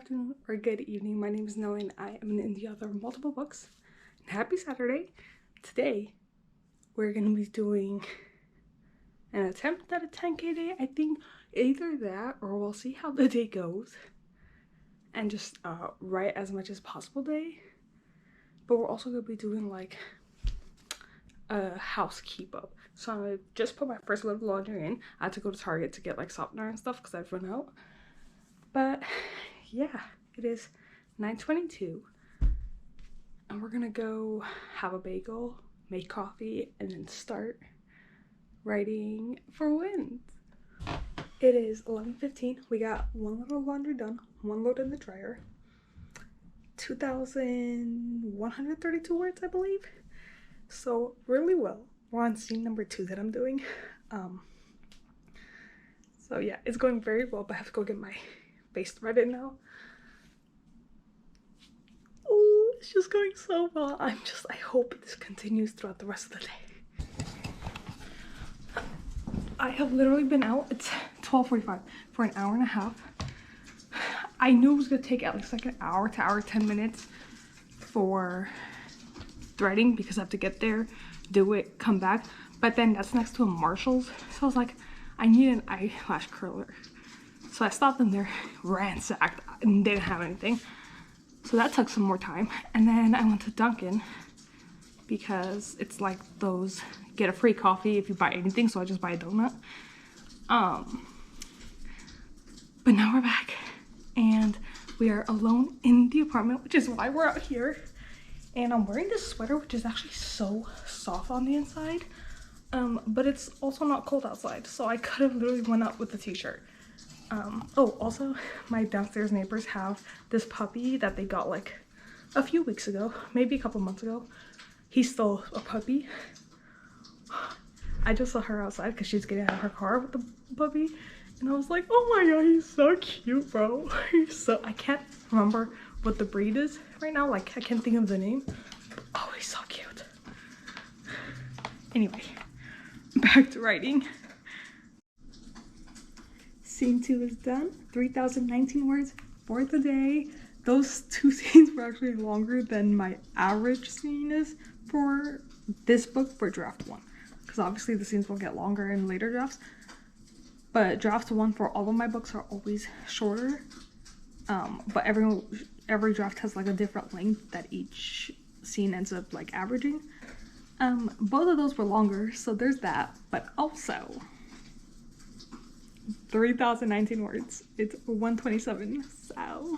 afternoon, or good evening. My name is Nelly and I am an indie author of multiple books. And happy Saturday. Today, we're going to be doing an attempt at a 10K day. I think either that or we'll see how the day goes and just write as much as possible day. But we're also going to be doing like a house keep up. So I'm going to just put my first load of laundry in. I had to go to Target to get like softener and stuff because I've run out. But yeah, it is 9:22 and we're gonna go have a bagel, make coffee, and then start writing for wins. It is 11:15. We got one load of laundry done, one load in the dryer, 2,132 words, I believe. So really well. We're on scene number 2 that I'm doing. So yeah, it's going very well, but I have to go get my face threaded now. Oh, it's just going so well. I hope this continues throughout the rest of the day. I have literally been out. It's 12:45 for an hour and a half. I knew it was gonna take at least like an hour to hour 10 minutes for threading because I have to get there, do it, come back. But then that's next to a Marshall's, so I was like, I need an eyelash curler. So I stopped in there, ransacked, and didn't have anything. So that took some more time. And then I went to Dunkin' because it's like those get a free coffee if you buy anything, so I just buy a donut. But now we're back and we are alone in the apartment, which is why we're out here. And I'm wearing this sweater, which is actually so soft on the inside. But it's also not cold outside, so I could have literally went out with a t-shirt. Oh, also, my downstairs neighbors have this puppy that they got like a few weeks ago, maybe a couple months ago. He's still a puppy. I just saw her outside because she's getting out of her car with the puppy, and I was like, oh my god, he's so cute, bro. I can't remember what the breed is right now, like I can't think of the name. Oh, he's so cute. Anyway, back to writing. Scene 2 is done. 3,019 words for the day. Those 2 scenes were actually longer than my average scene is for this book for draft 1. Because obviously the scenes will get longer in later drafts. But draft 1 for all of my books are always shorter. But every draft has like a different length that each scene ends up like averaging. Both of those were longer, so there's that. But also 3,019 words. It's 127. So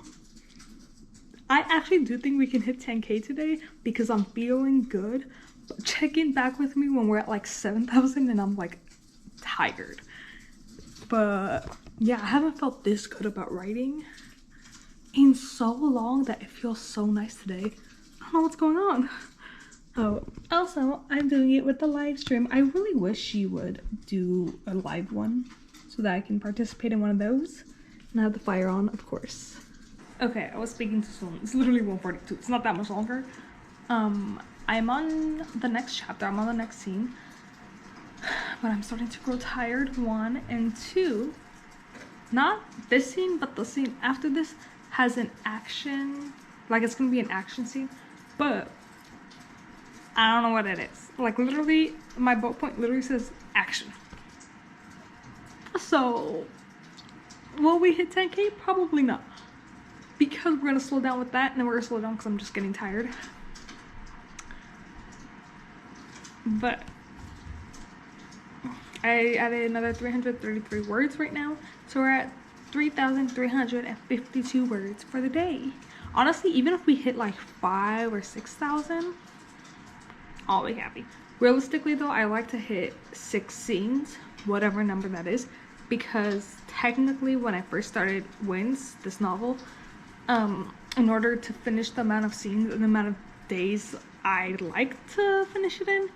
I actually do think we can hit 10K today because I'm feeling good. But check in back with me when we're at like 7,000 and I'm like tired. But yeah, I haven't felt this good about writing in so long that it feels so nice today. I don't know what's going on. Oh, also, I'm doing it with the live stream. I really wish you would do a live one so that I can participate in one of those. And I have the fire on, of course. Okay, I was speaking too soon. It's literally 1:42. It's not that much longer. I'm on the next chapter. I'm on the next scene. But I'm starting to grow tired, 1, and 2. Not this scene, but the scene after this has an action. Like, it's gonna be an action scene. But I don't know what it is. Like, literally, my bullet point literally says action. So, will we hit 10K? Probably not. Because we're gonna slow down with that, and then we're gonna slow down because I'm just getting tired. But I added another 333 words right now. So we're at 3,352 words for the day. Honestly, even if we hit like 5,000 or 6,000, I'll be happy. Realistically though, I like to hit 6 scenes, whatever number that is, because technically when I first started Wins, this novel, in order to finish the amount of scenes and the amount of days I'd like to finish it in,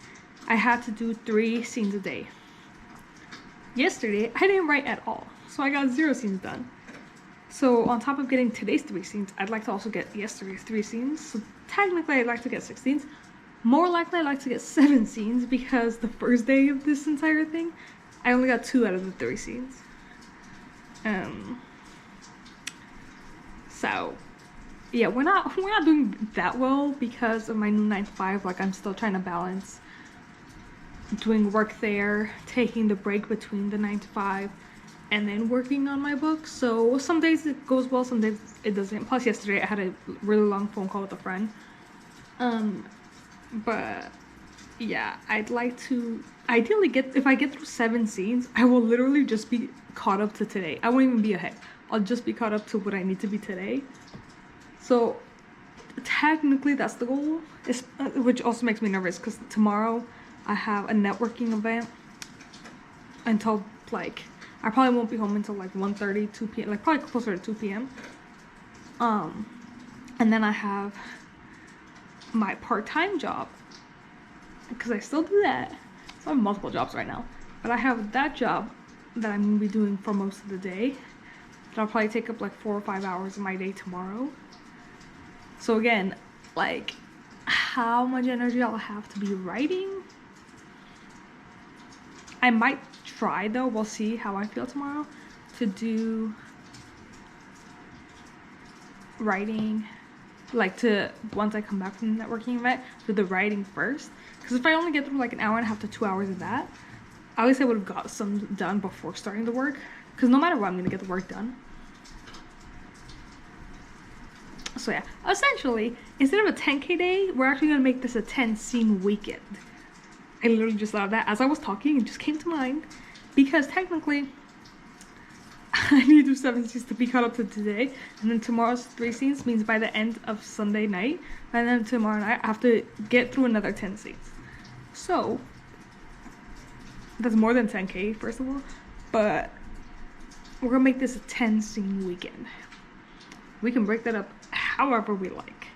I had to do 3 scenes a day. Yesterday, I didn't write at all, so I got 0 scenes done. So on top of getting today's 3 scenes, I'd like to also get yesterday's 3 scenes. So technically, I'd like to get 6 scenes. More likely, I'd like to get 7 scenes because the first day of this entire thing, I only got 2 out of the 3 scenes. So yeah, we're not doing that well because of my new 9 to 5. Like, I'm still trying to balance doing work there, taking the break between the 9 to 5, and then working on my book. So some days it goes well, some days it doesn't. Plus yesterday I had a really long phone call with a friend. But yeah, I'd like to ideally if I get through 7 scenes, I will literally just be caught up to today. I won't even be ahead. I'll just be caught up to what I need to be today. So technically that's the goal, which also makes me nervous because tomorrow I have a networking event until like, I probably won't be home until like 1:30, 2 p.m. like probably closer to 2 p.m. And then I have my part-time job because I still do that. So I have multiple jobs right now, but I have that job that I'm gonna be doing for most of the day. That'll probably take up like 4 or 5 hours of my day tomorrow. So again, like, how much energy I'll have to be writing, I might try though, we'll see how I feel tomorrow, to do writing, like to, once I come back from the networking event, do the writing first. Because if I only get through like an hour and a half to 2 hours of that, at least I would have got some done before starting the work. Because no matter what, I'm going to get the work done. So yeah, essentially, instead of a 10K day, we're actually going to make this a 10 scene weekend. I literally just thought of that as I was talking, it just came to mind. Because technically, I need to do 7 scenes to be caught up to today. And then tomorrow's 3 scenes means by the end of Sunday night. And then tomorrow night, I have to get through another 10 scenes. So, that's more than 10K, first of all. But we're going to make this a 10 scene weekend. We can break that up however we like.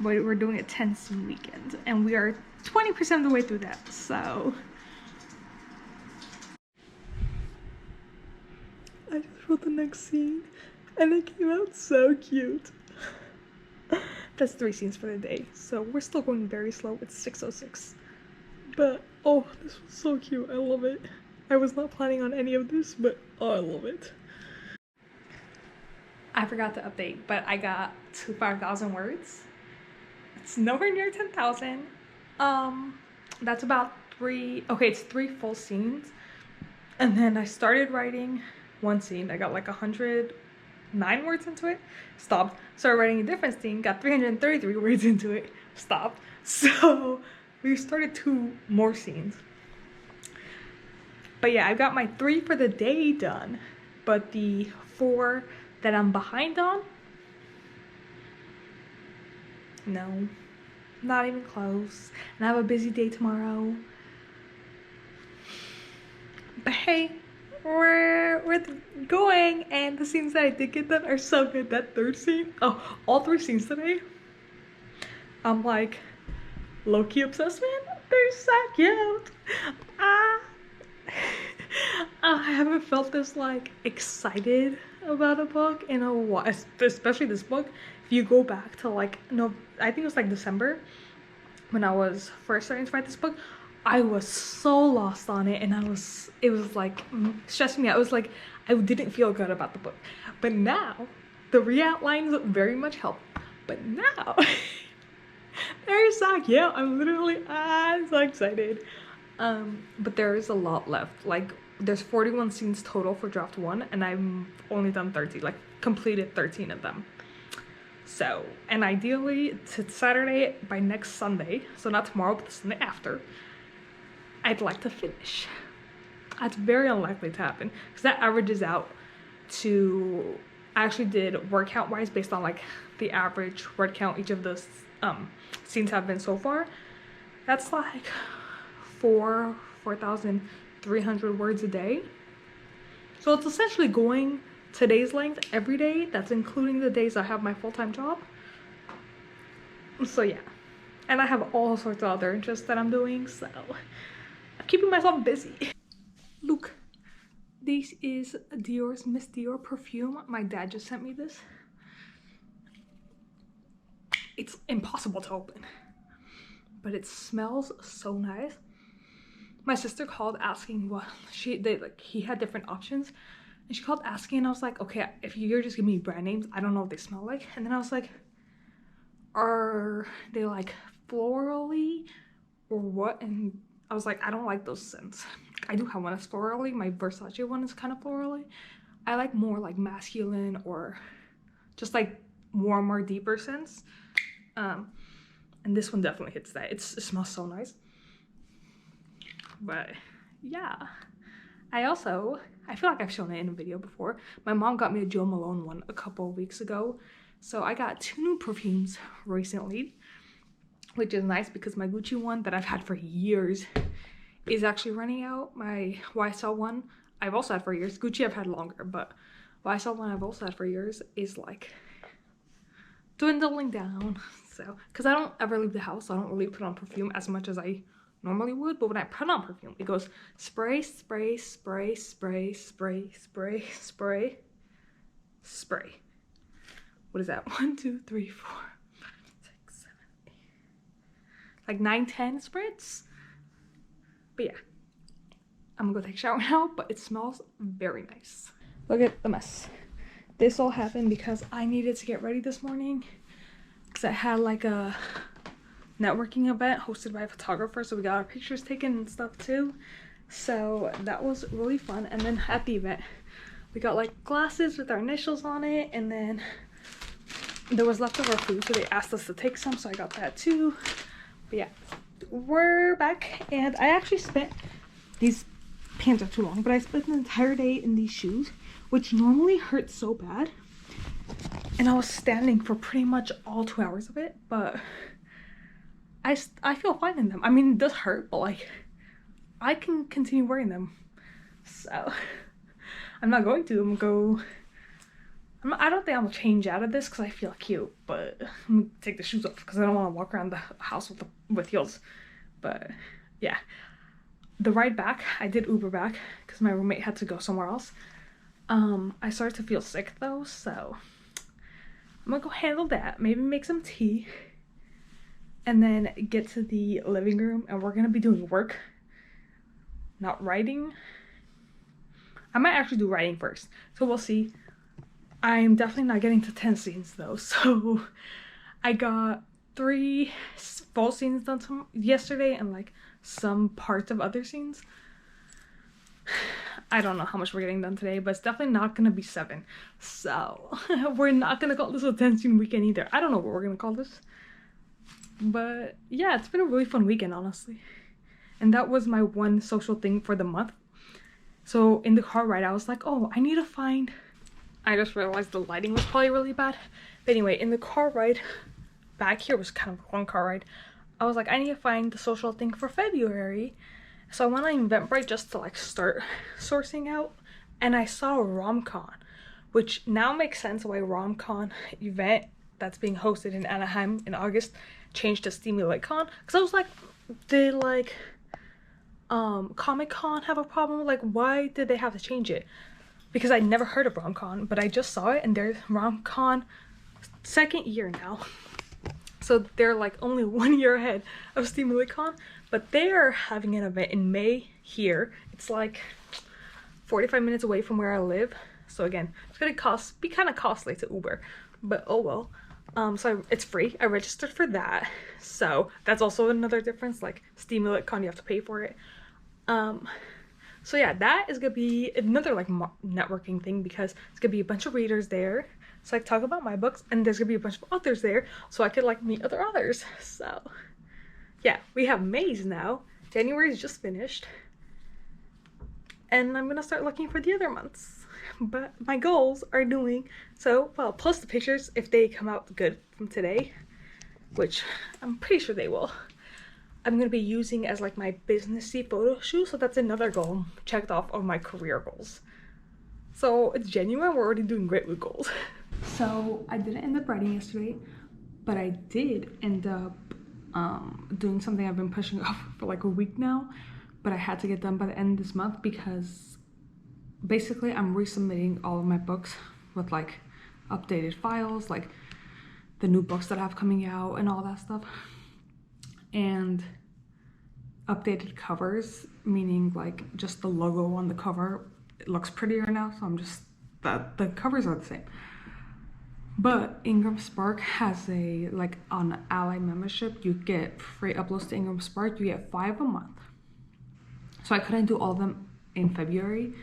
But we're doing a 10 scene weekend. And we are 20% of the way through that. So I just wrote the next scene and it came out so cute. That's 3 scenes for the day. So we're still going very slow. It's 6:06. But oh, this was so cute. I love it. I was not planning on any of this, but oh, I love it. I forgot to update, but I got to 5,000 words. It's nowhere near 10,000. That's about 3, okay, it's 3 full scenes. And then I started writing 1 scene. I got like 109 words into it, stopped. Started writing a different scene, got 333 words into it, stopped. So we started 2 more scenes. But yeah, I got my 3 for the day done, but the 4 that I'm behind on, no, not even close. And I have a busy day tomorrow. But hey, we're going, and the scenes that I did get done are so good. That 3rd scene, oh, all 3 scenes today, I'm like low-key obsessed, man. They're so cute. I haven't felt this like excited about a book in a while, especially this book. If you go back to like, no, I think it was like December when I was first starting to write this book, I was so lost on it, and it was like stressing me out. It was like I didn't feel good about the book. But now the re-outlines very much help. But now they're so cute. I'm literally so excited. But there is a lot left. Like, there's 41 scenes total for draft 1, and I've only done 13, like completed 13 of them. So, and ideally to Saturday, by next Sunday, so not tomorrow but the Sunday after, I'd like to finish. That's very unlikely to happen because that averages out to, I actually did word count wise based on like the average word count each of the scenes have been so far. That's like 4,300 words a day. So it's essentially going today's length every day. That's including the days I have my full-time job. So yeah, and I have all sorts of other interests that I'm doing, so I'm keeping myself busy. Look, this is Dior's Miss Dior perfume. My dad just sent me this. It's impossible to open, but it smells so nice. My sister called asking what he had different options, And she called asking, and I was like, okay, if you're just giving me brand names, I don't know what they smell like. And then I was like, are they like florally or what? And I was like, I don't like those scents. I do have one that's florally. My Versace one is kind of florally. I like more like masculine or just like warmer, deeper scents. And this one definitely hits that. It smells so nice. But yeah, I feel like I've shown it in a video before. My mom got me a Jo Malone one a couple of weeks ago. So I got 2 new perfumes recently, which is nice because my Gucci one that I've had for years is actually running out. My YSL one I've also had for years. Gucci I've had longer, but YSL one I've also had for years is like dwindling down. So, because I don't ever leave the house, so I don't really put on perfume as much as I normally would. But when I put on perfume, it goes spray, spray, spray, spray, spray, spray, spray, spray. What is that? 1, 2, 3, 4, 5, 6, 7, 8. Like 9, 10 spritz. But yeah, I'm gonna go take a shower now, but it smells very nice. Look at the mess. This all happened because I needed to get ready this morning because I had like a networking event hosted by a photographer, so we got our pictures taken and stuff too. So that was really fun. And then at the event, we got like glasses with our initials on it, and then there was leftover food, so they asked us to take some, so I got that too. But yeah, we're back, and I actually spent, these pants are too long, but I spent the entire day in these shoes, which normally hurt so bad. And I was standing for pretty much all 2 hours of it, but I feel fine in them. I mean, it does hurt, but like, I can continue wearing them. So, I'm not going to. I don't think I'm gonna change out of this because I feel cute, but I'm gonna take the shoes off because I don't want to walk around the house with heels. But yeah, the ride back, I did Uber back because my roommate had to go somewhere else. I started to feel sick though, so I'm gonna go handle that. Maybe make some tea and then get to the living room, and we're gonna be doing work, not writing. I might actually do writing first, so we'll see. I'm definitely not getting to 10 scenes though, so I got 3 full scenes done yesterday and like some parts of other scenes. I don't know how much we're getting done today, but it's definitely not gonna be 7. So we're not gonna call this a 10 scene weekend either. I don't know what we're gonna call this. But yeah, it's been a really fun weekend, honestly. And that was my one social thing for the month. So in the car ride, I was like, oh, I need to find... I just realized the lighting was probably really bad. But anyway, in the car ride back here was kind of a long car ride. I was like, I need to find the social thing for February. So I went on Eventbrite just to like start sourcing out. And I saw RomCon, which now makes sense why RomCon event that's being hosted in Anaheim in August changed to StimulateCon. Because I was like, did like Comic-Con have a problem? Like, why did they have to change it? Because I never heard of RomCon, but I just saw it, and there's RomCon 2nd year now. So they're like only 1 year ahead of StimulateCon, but they are having an event in May here. It's like 45 minutes away from where I live. So again, it's gonna be kind of costly to Uber, but oh well. So it's free. I registered for that. So that's also another difference. Like StimulateCon, you have to pay for it. So yeah, that is gonna be another like networking thing because it's gonna be a bunch of readers there. So I talk about my books, and there's gonna be a bunch of authors there, so I could like meet other authors. So yeah, we have May's now. January's just finished, and I'm gonna start looking for the other months. But my goals are doing so well, plus the pictures if they come out good from today, which I'm pretty sure they will. I'm gonna be using as like my businessy photo shoot, so that's another goal checked off of my career goals. So it's January, we're already doing great with goals. So I didn't end up writing yesterday, but I did end up doing something I've been pushing off for like a week now, but I had to get done by the end of this month because basically I'm resubmitting all of my books with like updated files, like the new books that I have coming out and all that stuff, and updated covers, meaning like just the logo on the cover it looks prettier now, so I'm just, the covers are the same. But Ingram Spark has a, like on Ally membership, you get free uploads to Ingram Spark. You get 5 a month. So I couldn't do all of them in February.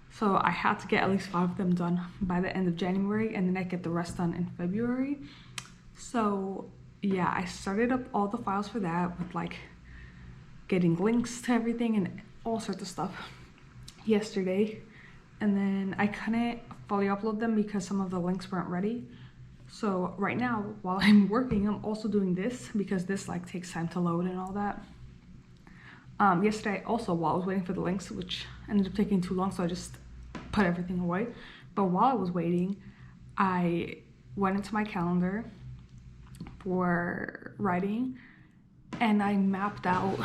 So I had to get at least 5 of them done by the end of January, and then I get the rest done in February. So yeah, I started up all the files for that with like getting links to everything and all sorts of stuff yesterday. And then I couldn't fully upload them because some of the links weren't ready. So right now, while I'm working, I'm also doing this because this like takes time to load and all that. Yesterday also, while I was waiting for the links, which ended up taking too long, so I just put everything away. But while I was waiting, I went into my calendar for writing and I mapped out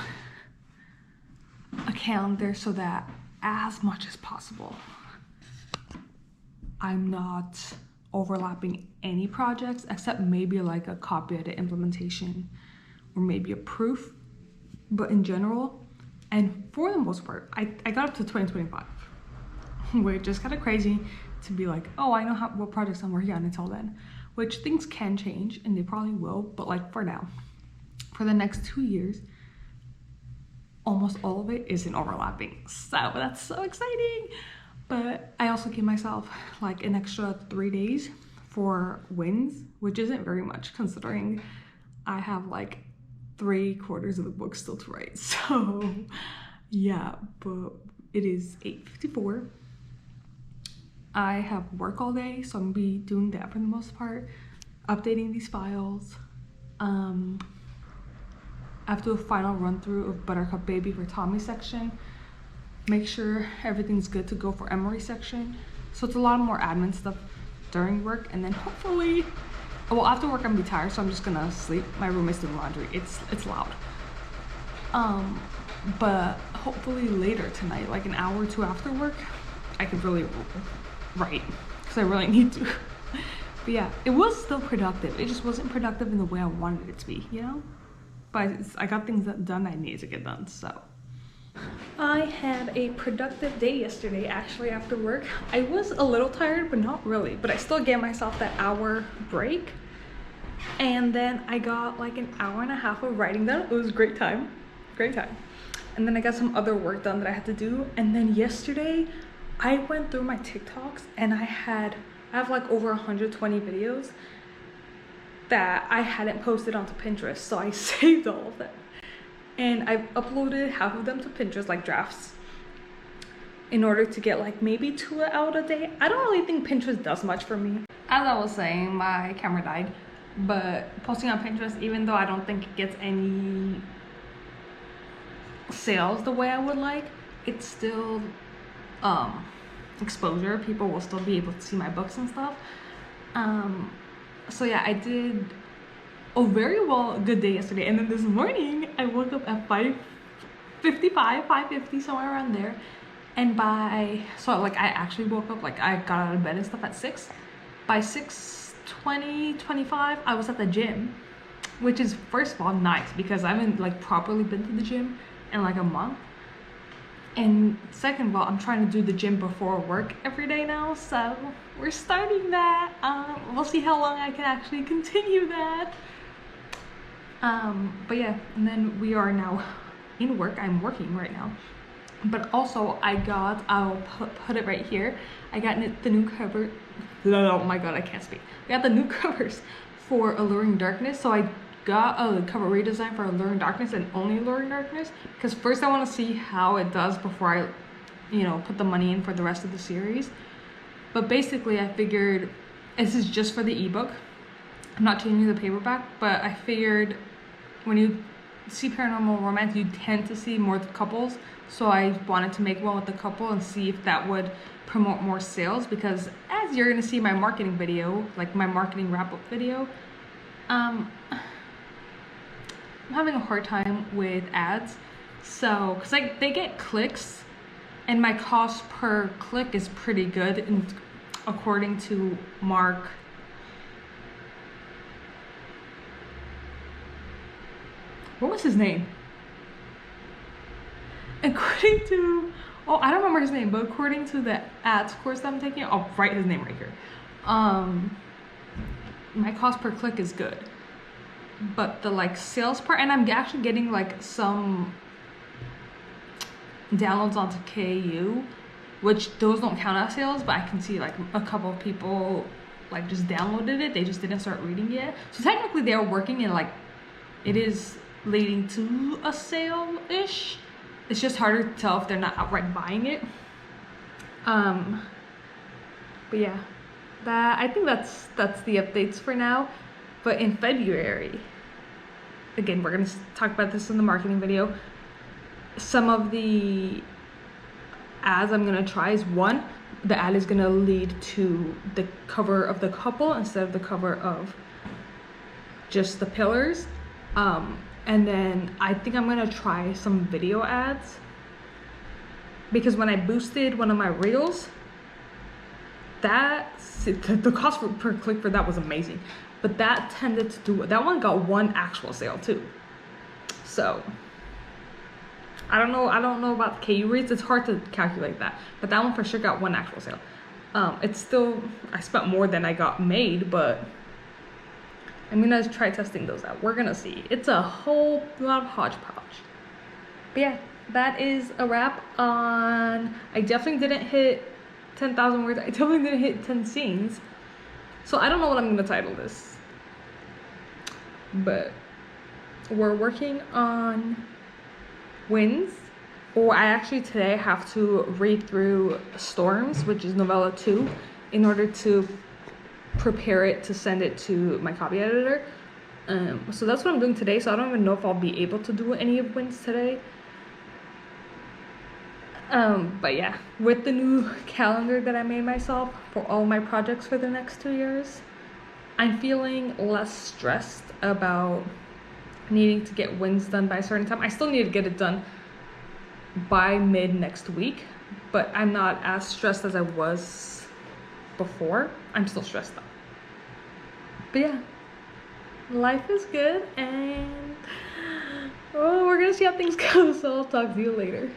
a calendar so that as much as possible I'm not overlapping any projects except maybe like a copy edit implementation or maybe a proof. But in general, and for the most part, I got up to 2025, which is kind of crazy to be like, oh, I know what projects I'm working on until then, which things can change and they probably will, but like for now, for the next 2 years, almost all of it isn't overlapping. So that's so exciting. But I also gave myself like an extra 3 days for wins, which isn't very much considering I have like 3/4 of the book still to write. So yeah, but it is 8:54. I have work all day, so I'm gonna be doing that for the most part, updating these files. I have to do a final run through of Buttercup Baby for Tommy section, make sure everything's good to go for Emery section. So it's a lot more admin stuff during work, and then hopefully, well, after work I'm gonna be tired, so I'm just gonna sleep. My roommate's doing laundry. It's loud. But hopefully later tonight, like an hour or two after work, I could really write because I really need to. But yeah, it was still productive. It just wasn't productive in the way I wanted it to be, you know? But I got things done I needed to get done, so. I had a productive day yesterday, actually, after work. I was a little tired, but not really. But I still gave myself that hour break. And then I got like an hour and a half of writing done. It was a great time. Great time. And then I got some other work done that I had to do. And then yesterday, I went through my TikToks and I have like over 120 videos that I hadn't posted onto Pinterest. So I saved all of them. And I've uploaded half of them to Pinterest, like drafts, in order to get like maybe 2 out a day. I don't really think Pinterest does much for me. As I was saying, my camera died, but posting on Pinterest, even though I don't think it gets any sales the way I would like, it's still exposure. People will still be able to see my books and stuff. So yeah, I did a very good day yesterday, and then this morning I woke up at 5:55, 5:50, somewhere around there. And so like I actually woke up, like I got out of bed and stuff at 6. By 6:20, 25, I was at the gym, which is first of all nice because I haven't like properly been to the gym in like a month. And second of all, I'm trying to do the gym before work every day now, so we're starting that. We'll see how long I can actually continue that. But yeah, and then we are now in work. I'm working right now. But also I'll put it right here. I got the new cover. Oh my god, I can't speak. I got the new covers for Alluring Darkness. So I got a cover redesign for Alluring Darkness and only Alluring Darkness, because first I want to see how it does before I, you know, put the money in for the rest of the series. But basically I figured this is just for the ebook. I'm not changing the paperback, but I figured when you see paranormal romance, you tend to see more couples. So I wanted to make one with the couple and see if that would promote more sales, because as you're gonna see my marketing video, like my marketing wrap-up video, I'm having a hard time with ads. So, cause like they get clicks, and my cost per click is pretty good, and according to Mark. What was his name? According to Oh, I don't remember his name, but according to the ads course that I'm taking, I'll write his name right here. My cost per click is good, but the like sales part, and I'm actually getting like some downloads onto KU, which those don't count as sales, but I can see like a couple of people like just downloaded it, they just didn't start reading it. So technically they're working and like it is leading to a sale-ish. It's just harder to tell if they're not outright buying it. But yeah, that I think that's the updates for now. But in February, again, we're gonna talk about this in the marketing video. Some of the ads I'm gonna try is, one, the ad is gonna lead to the cover of the couple instead of the cover of just the pillars. And then I think I'm gonna try some video ads, because when I boosted one of my reels, the cost per click for that was amazing, but that tended to do, that one got one actual sale too. So I don't know about the KU rates, it's hard to calculate that, but that one for sure got one actual sale. It's still, I spent more than I got made, but I'm gonna try testing those out. We're gonna see. It's a whole lot of hodgepodge. But yeah, that is a wrap on, I definitely didn't hit 10,000 words. I definitely didn't hit 10 scenes. So I don't know what I'm gonna title this. But we're working on wins. Or I actually today have to read through Storms, which is novella 2, in order to prepare it to send it to my copy editor. So that's what I'm doing today. So I don't even know if I'll be able to do any of wins today. But yeah, with the new calendar that I made myself for all my projects for the next 2 years, I'm feeling less stressed about needing to get wins done by a certain time. I still need to get it done by mid next week, but I'm not as stressed as I was before. I'm still stressed though. But yeah, life is good, and we're gonna see how things go, so I'll talk to you later.